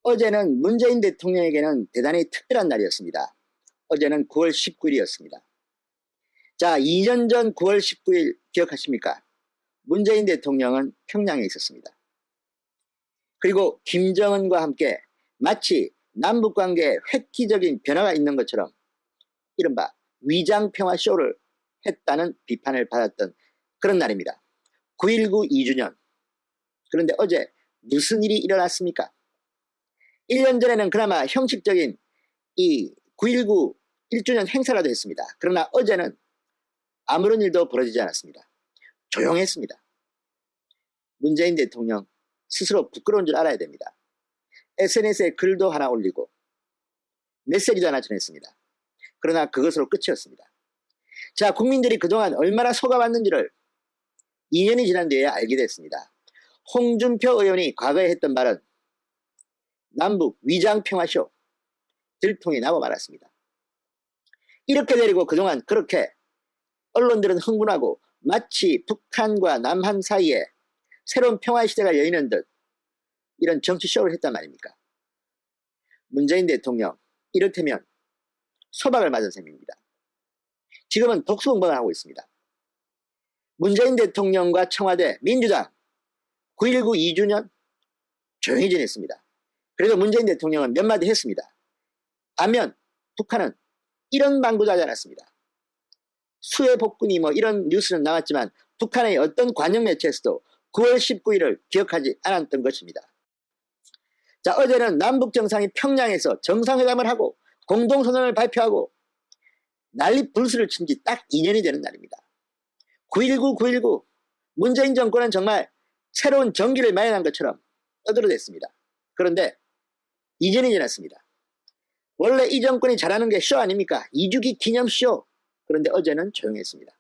어제는 문재인 대통령에게는 대단히 특별한 날이었습니다. 어제는 9월 19일이었습니다. 자, 2년 전 9월 19일 기억하십니까? 문재인 대통령은 평양에 있었습니다. 그리고 김정은과 함께 마치 남북관계에 획기적인 변화가 있는 것처럼 이른바 위장평화쇼를 했다는 비판을 받았던 그런 날입니다. 9.19 2주년. 그런데 어제 무슨 일이 일어났습니까? 1년 전에는 그나마 형식적인 이 9.19 1주년 행사라도 했습니다. 그러나 어제는 아무런 일도 벌어지지 않았습니다. 조용했습니다. 문재인 대통령 스스로 부끄러운 줄 알아야 됩니다. SNS에 글도 하나 올리고 메시지도 하나 전했습니다. 그러나 그것으로 끝이었습니다. 자, 국민들이 그동안 얼마나 속아왔는지를 2년이 지난 뒤에 알게 됐습니다. 홍준표 의원이 과거에 했던 말은 남북 위장평화쇼 들통이 나고 말았습니다. 이렇게 내리고 그동안 그렇게 언론들은 흥분하고 마치 북한과 남한 사이에 새로운 평화시대가 열리는 듯 이런 정치쇼를 했단 말입니까? 문재인 대통령 이를테면 소박을 맞은 셈입니다. 지금은 독수공방을 하고 있습니다. 문재인 대통령과 청와대, 민주당 9.19 2주년 조용히 지냈습니다. 그래도 문재인 대통령은 몇 마디 했습니다. 반면 북한은 이런 방구도 하지 않았습니다. 수해 복군이 뭐 이런 뉴스는 나왔지만 북한의 어떤 관영 매체에서도 9월 19일을 기억하지 않았던 것입니다. 자, 어제는 남북 정상이 평양에서 정상회담을 하고 공동선언을 발표하고 난리 불수를 친 지 딱 2년이 되는 날입니다. 9.19 문재인 정권은 정말 새로운 정기를 마련한 것처럼 떠들어댔습니다. 그런데 2년이 지났습니다. 원래 이 정권이 잘하는 게 쇼 아닙니까? 2주기 기념쇼. 그런데 어제는 조용했습니다.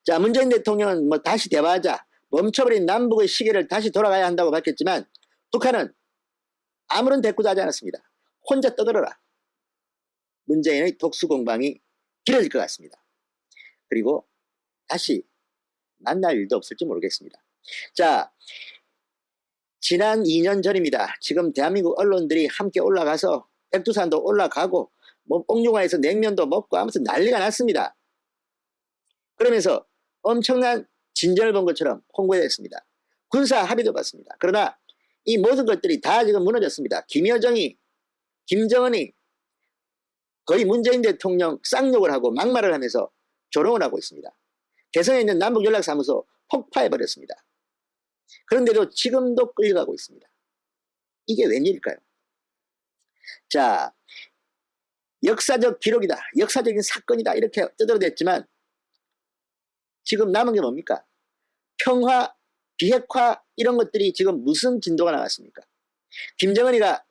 자, 문재인 대통령은 뭐 다시 대화하자, 멈춰버린 남북의 시계를 다시 돌아가야 한다고 밝혔지만 북한은 아무런 대꾸도 하지 않았습니다. 혼자 떠들어라. 문재인의 독수공방이 길어질 것 같습니다. 그리고 다시 만날 일도 없을지 모르겠습니다. 자, 지난 2년 전입니다. 지금 대한민국 언론들이 함께 올라가서 백두산도 올라가고 뭐 옥류관에서 냉면도 먹고 아무튼 난리가 났습니다. 그러면서 엄청난 진전을 본 것처럼 홍보했습니다. 군사 합의도 봤습니다. 그러나 이 모든 것들이 다 지금 무너졌습니다. 김정은이 거의 문재인 대통령 쌍욕을 하고 막말을 하면서 조롱을 하고 있습니다. 개성에 있는 남북연락사무소 폭파해버렸습니다. 그런데도 지금도 끌려가고 있습니다. 이게 웬일일까요? 자, 역사적 기록이다, 역사적인 사건이다 이렇게 떠들어댔지만 지금 남은 게 뭡니까? 평화, 비핵화 이런 것들이 지금 무슨 진도가 나왔습니까? 김정은이가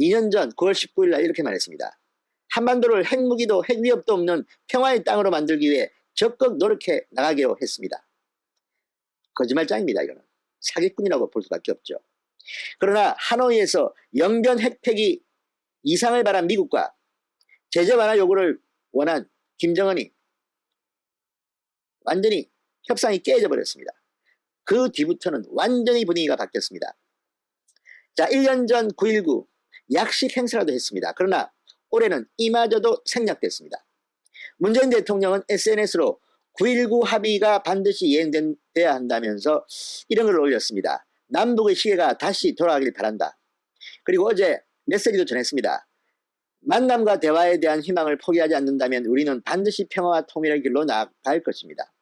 2년 전 9월 19일 날 이렇게 말했습니다. 한반도를 핵무기도 핵위협도 없는 평화의 땅으로 만들기 위해 적극 노력해 나가기로 했습니다. 거짓말장입니다. 이거는 사기꾼이라고 볼 수밖에 없죠. 그러나 하노이에서 영변 핵폐기 이상을 바란 미국과 제재 완화 요구를 원한 김정은이 완전히 협상이 깨져 버렸습니다. 그 뒤부터는 완전히 분위기가 바뀌었습니다. 자, 1년 전 9.19 약식 행사라도 했습니다. 그러나 올해는 이마저도 생략됐습니다. 문재인 대통령은 SNS로 9.19 합의가 반드시 이행돼야 한다면서 이런 걸 올렸습니다. 남북의 시계가 다시 돌아가길 바란다. 그리고 어제 메시지도 전했습니다. 만남과 대화에 대한 희망을 포기하지 않는다면 우리는 반드시 평화와 통일의 길로 나아갈 것입니다.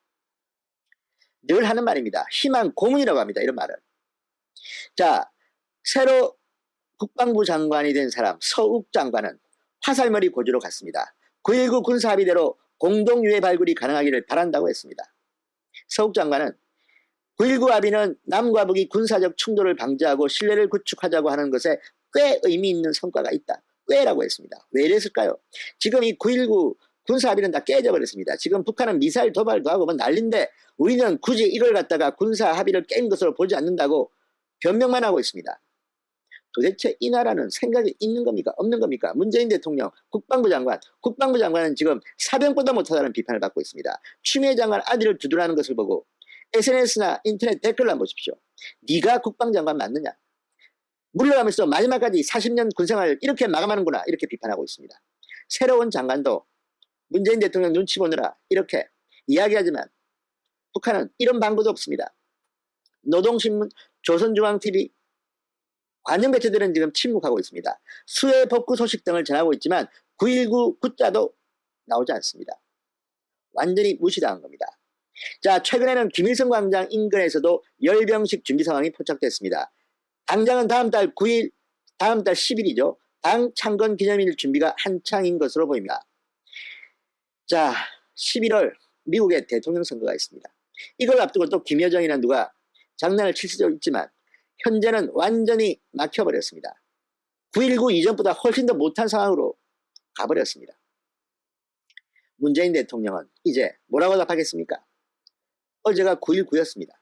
늘 하는 말입니다. 희망 고문이라고 합니다. 이런 말을. 자, 새로 국방부 장관이 된 사람 서욱 장관은 화살머리 고주로 갔습니다. 9.19 군사합의대로 공동유해 발굴이 가능하기를 바란다고 했습니다. 서욱 장관은 9.19 합의는 남과 북이 군사적 충돌을 방지하고 신뢰를 구축하자고 하는 것에 꽤 의미 있는 성과가 있다. 꽤라고 했습니다. 왜 이랬을까요? 지금 이 9.19 군사합의는 다 깨져버렸습니다. 지금 북한은 미사일 도발도 하고 뭐 난린데 우리는 굳이 이걸 갖다가 군사합의를 깬 것으로 보지 않는다고 변명만 하고 있습니다. 도대체 이 나라는 생각이 있는 겁니까? 없는 겁니까? 문재인 대통령, 국방부 장관은 지금 사병보다 못하다는 비판을 받고 있습니다. 추미애 장관 아들을 두둔하는 것을 보고 SNS나 인터넷 댓글을 한번 보십시오. 네가 국방장관 맞느냐? 물러가면서 마지막까지 40년 군생활 이렇게 마감하는구나 이렇게 비판하고 있습니다. 새로운 장관도 문재인 대통령 눈치 보느라 이렇게 이야기하지만 북한은 이런 방법도 없습니다. 노동신문, 조선중앙TV, 관영 매체들은 지금 침묵하고 있습니다. 수해 복구 소식 등을 전하고 있지만 9.19 구자도 나오지 않습니다. 완전히 무시당한 겁니다. 자, 최근에는 김일성 광장 인근에서도 열병식 준비 상황이 포착됐습니다. 당장은 다음 달 9일, 다음 달 10일이죠. 당 창건 기념일 준비가 한창인 것으로 보입니다. 자, 11월 미국의 대통령 선거가 있습니다. 이걸 앞두고 또 김여정이라는 누가 장난을 칠 수도 있지만 현재는 완전히 막혀버렸습니다. 9.19 이전보다 훨씬 더 못한 상황으로 가버렸습니다. 문재인 대통령은 이제 뭐라고 답하겠습니까? 어제가 9.19였습니다.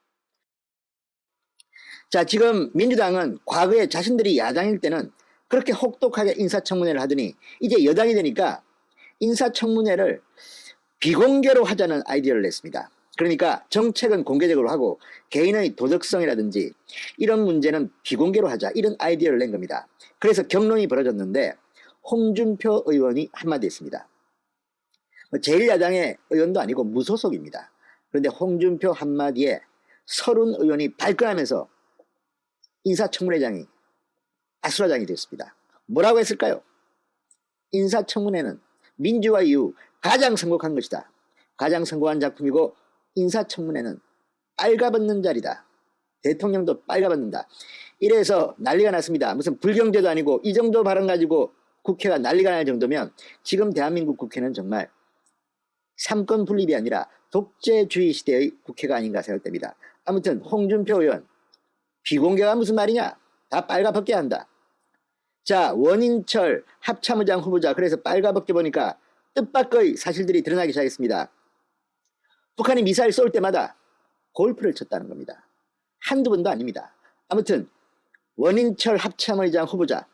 자, 지금 민주당은 과거에 자신들이 야당일 때는 그렇게 혹독하게 인사청문회를 하더니 이제 여당이 되니까 인사청문회를 비공개로 하자는 아이디어를 냈습니다. 그러니까 정책은 공개적으로 하고 개인의 도덕성이라든지 이런 문제는 비공개로 하자 이런 아이디어를 낸 겁니다. 그래서 경론이 벌어졌는데 홍준표 의원이 한마디 했습니다. 제1야당의 의원도 아니고 무소속입니다. 그런데 홍준표 한마디에 서른 의원이 발끈하면서 인사청문회장이 아수라장이 됐습니다. 뭐라고 했을까요? 인사청문회는 민주화 이후 가장 성공한 것이다. 가장 성공한 작품이고 인사청문회는 빨가벗는 자리다. 대통령도 빨가벗는다. 이래서 난리가 났습니다. 무슨 불경제도 아니고 이 정도 발언 가지고 국회가 난리가 날 정도면 지금 대한민국 국회는 정말 삼권 분립이 아니라 독재주의 시대의 국회가 아닌가 생각됩니다. 아무튼 홍준표 의원 비공개가 무슨 말이냐? 다 빨가벗게 한다. 자, 원인철 합참의장 후보자 그래서 빨가벗게 보니까 뜻밖의 사실들이 드러나기 시작했습니다. 북한이 미사일 쏠 때마다 골프를 쳤다는 겁니다. 한두 번도 아닙니다. 아무튼 원인철 합참의장 후보자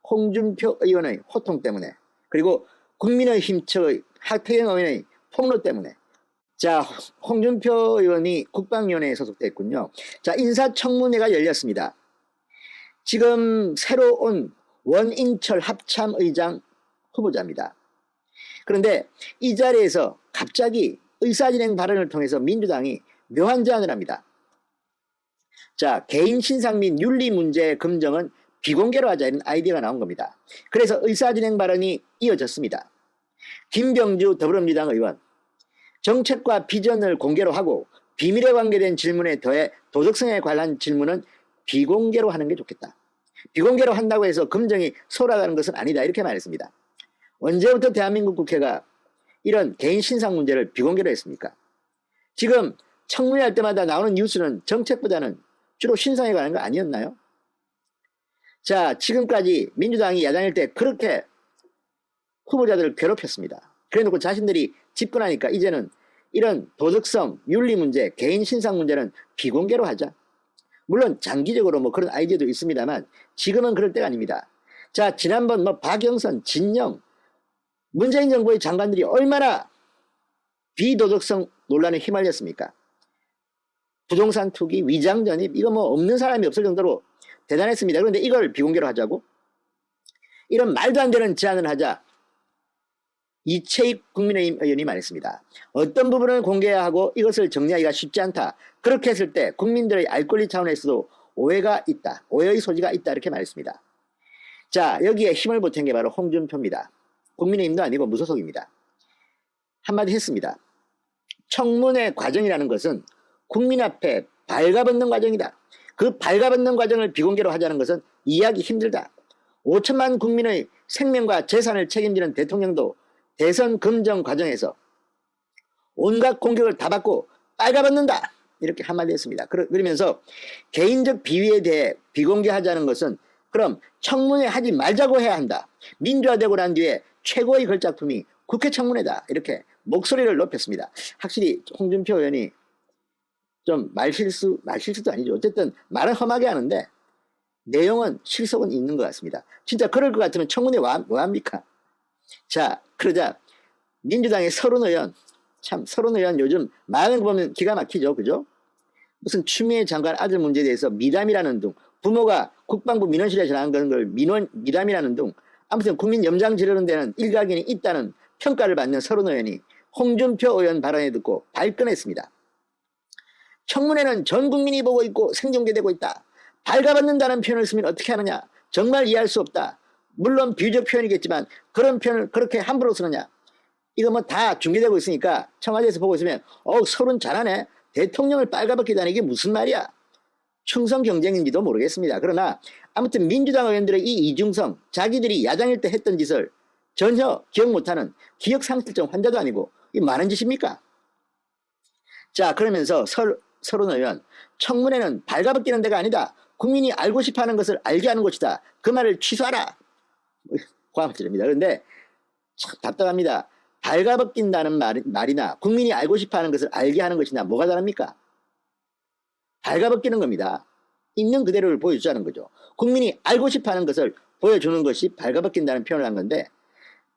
홍준표 의원의 호통 때문에 그리고 국민의힘 측의 하태경 의원의 폭로 때문에 자, 홍준표 의원이 국방위원회에 소속되어 있군요. 자, 인사청문회가 열렸습니다. 지금 새로 온 원인철 합참의장 후보자입니다. 그런데 이 자리에서 갑자기 의사진행 발언을 통해서 민주당이 묘한 제안을 합니다. 자, 개인 신상 및 윤리 문제의 검증은 비공개로 하자 이런 아이디어가 나온 겁니다. 그래서 의사진행 발언이 이어졌습니다. 김병주 더불어민주당 의원 정책과 비전을 공개로 하고 비밀에 관계된 질문에 더해 도덕성에 관한 질문은 비공개로 하는 게 좋겠다. 비공개로 한다고 해서 검증이 소홀하다는 것은 아니다 이렇게 말했습니다. 언제부터 대한민국 국회가 이런 개인 신상 문제를 비공개로 했습니까? 지금 청문회 할 때마다 나오는 뉴스는 정책보다는 주로 신상에 관한 거 아니었나요? 자, 지금까지 민주당이 야당일 때 그렇게 후보자들을 괴롭혔습니다. 그래놓고 자신들이 집권하니까 이제는 이런 도덕성, 윤리 문제, 개인 신상 문제는 비공개로 하자. 물론 장기적으로 뭐 그런 아이디어도 있습니다만 지금은 그럴 때가 아닙니다. 자, 지난번 뭐 박영선, 진영, 문재인 정부의 장관들이 얼마나 비도덕성 논란에 휘말렸습니까? 부동산 투기, 위장 전입 이거 뭐 없는 사람이 없을 정도로 대단했습니다. 그런데 이걸 비공개로 하자고? 이런 말도 안 되는 제안을 하자 이채익 국민의힘 의원이 말했습니다. 어떤 부분을 공개해야 하고 이것을 정리하기가 쉽지 않다. 그렇게 했을 때 국민들의 알 권리 차원에서도 오해가 있다. 오해의 소지가 있다. 이렇게 말했습니다. 자, 여기에 힘을 보탠 게 바로 홍준표입니다. 국민의힘도 아니고 무소속입니다. 한마디 했습니다. 청문회 과정이라는 것은 국민 앞에 발가벗는 과정이다. 그 발가벗는 과정을 비공개로 하자는 것은 이해하기 힘들다. 5천만 국민의 생명과 재산을 책임지는 대통령도 대선 검증 과정에서 온갖 공격을 다 받고 빨가벗는다. 이렇게 한마디 했습니다. 그러면서 개인적 비위에 대해 비공개하자는 것은 그럼 청문회 하지 말자고 해야 한다. 민주화되고 난 뒤에 최고의 걸작품이 국회 청문회다. 이렇게 목소리를 높였습니다. 확실히 홍준표 의원이 좀 말실수도 아니죠. 어쨌든 말은 험하게 하는데 내용은 실속은 있는 것 같습니다. 진짜 그럴 것 같으면 청문회 뭐합니까? 자, 그러자 민주당의 서른 의원, 참 서른 의원 요즘 말하는 거 보면 기가 막히죠. 그죠? 무슨 추미애 장관 아들 문제에 대해서 미담이라는 등 부모가 국방부 민원실에 전화한 걸 미담이라는 등 아무튼 국민 염장 지르는 데는 일각이 있다는 평가를 받는 서른 의원이 홍준표 의원 발언에 듣고 발끈했습니다. 청문회는 전 국민이 보고 있고 생중계되고 있다. 발가벗는다는 표현을 쓰면 어떻게 하느냐. 정말 이해할 수 없다. 물론 비유적 표현이겠지만 그런 표현을 그렇게 함부로 쓰느냐. 이거 뭐 다 중계되고 있으니까 청와대에서 보고 있으면 서른 잘하네. 대통령을 빨가벗기다니 이게 무슨 말이야. 충성 경쟁인지도 모르겠습니다. 그러나 아무튼 민주당 의원들의 이 이중성, 자기들이 야당일 때 했던 짓을 전혀 기억 못하는 기억상실증 환자도 아니고 이 많은 짓입니까? 자, 그러면서 서른 의원, 청문회는 발가벗기는 데가 아니다. 국민이 알고 싶어하는 것을 알게 하는 곳이다. 그 말을 취소하라. 고함질입니다. 그런데 참 답답합니다. 발가벗긴다는 말이나 국민이 알고 싶어하는 것을 알게 하는 것이나 뭐가 다릅니까? 발가벗기는 겁니다. 있는 그대로를 보여주자는 거죠. 국민이 알고 싶어하는 것을 보여주는 것이 발가벗긴다는 표현을 한 건데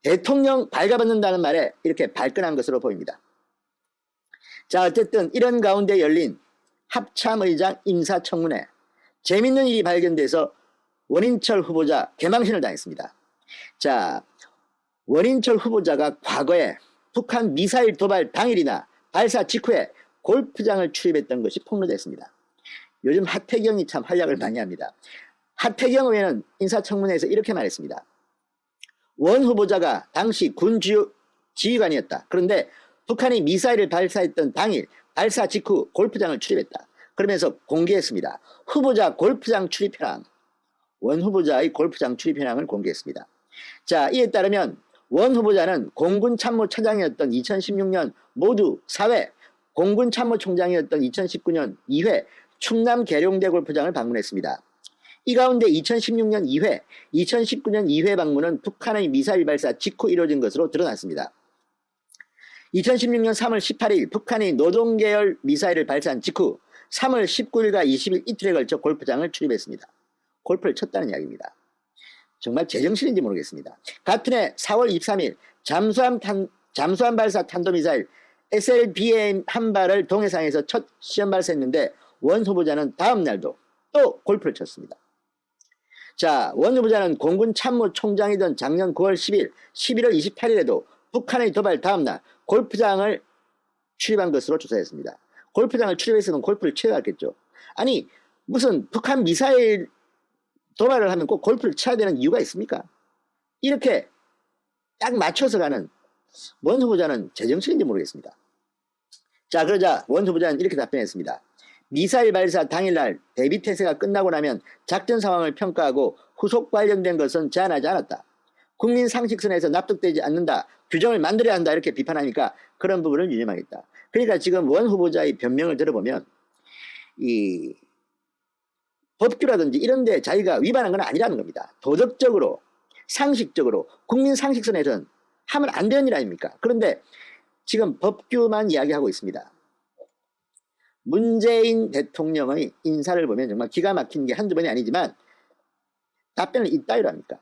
대통령 발가벗는다는 말에 이렇게 발끈한 것으로 보입니다. 자, 어쨌든 이런 가운데 열린 합참의장 인사청문회, 재밌는 일이 발견돼서 원인철 후보자 개망신을 당했습니다. 자, 원인철 후보자가 과거에 북한 미사일 도발 당일이나 발사 직후에 골프장을 출입했던 것이 폭로됐습니다. 요즘 하태경이 참 활약을 많이 합니다. 하태경 의원은 인사청문회에서 이렇게 말했습니다. 원 후보자가 당시 군 지휘관이었다. 그런데 북한이 미사일을 발사했던 당일 발사 직후 골프장을 출입했다. 그러면서 공개했습니다. 후보자 골프장 출입 현황. 원 후보자의 골프장 출입 현황을 공개했습니다. 자, 이에 따르면 원 후보자는 공군 참모차장이었던 2016년 모두 4회, 공군 참모총장이었던 2019년 2회 충남 계룡대 골프장을 방문했습니다. 이 가운데 2016년 2회, 2019년 2회 방문은 북한의 미사일 발사 직후 이루어진 것으로 드러났습니다. 2016년 3월 18일 북한이 노동계열 미사일을 발사한 직후 3월 19일과 20일 이틀에 걸쳐 골프장을 출입했습니다. 골프를 쳤다는 이야기입니다. 정말 제정신인지 모르겠습니다. 같은 해 4월 23일 잠수함 발사 탄도미사일 SLBM 한 발을 동해상에서 첫 시험 발사했는데 원 후보자는 다음 날도 또 골프를 쳤습니다. 자, 원 후보자는 공군 참모총장이던 작년 9월 10일, 11월 28일에도 북한의 도발 다음날 골프장을 출입한 것으로 조사했습니다. 골프장을 출입했으면 골프를 쳐야 했겠죠. 아니, 무슨 북한 미사일 도발을 하면 꼭 골프를 쳐야 되는 이유가 있습니까? 이렇게 딱 맞춰서 가는 원 후보자는 제정신인지 모르겠습니다. 자, 그러자 원 후보자는 이렇게 답변했습니다. 미사일 발사 당일날 대비태세가 끝나고 나면 작전 상황을 평가하고 후속 관련된 것은 제안하지 않았다. 국민 상식선에서 납득되지 않는다. 규정을 만들어야 한다. 이렇게 비판하니까 그런 부분을 유념하겠다. 그러니까 지금 원 후보자의 변명을 들어보면 이 법규라든지 이런 데 자기가 위반한 건 아니라는 겁니다. 도덕적으로, 상식적으로, 국민 상식선에서는 하면 안 되는 일 아닙니까? 그런데 지금 법규만 이야기하고 있습니다. 문재인 대통령의 인사를 보면 정말 기가 막힌 게 한두 번이 아니지만 답변을 이따위로 합니까?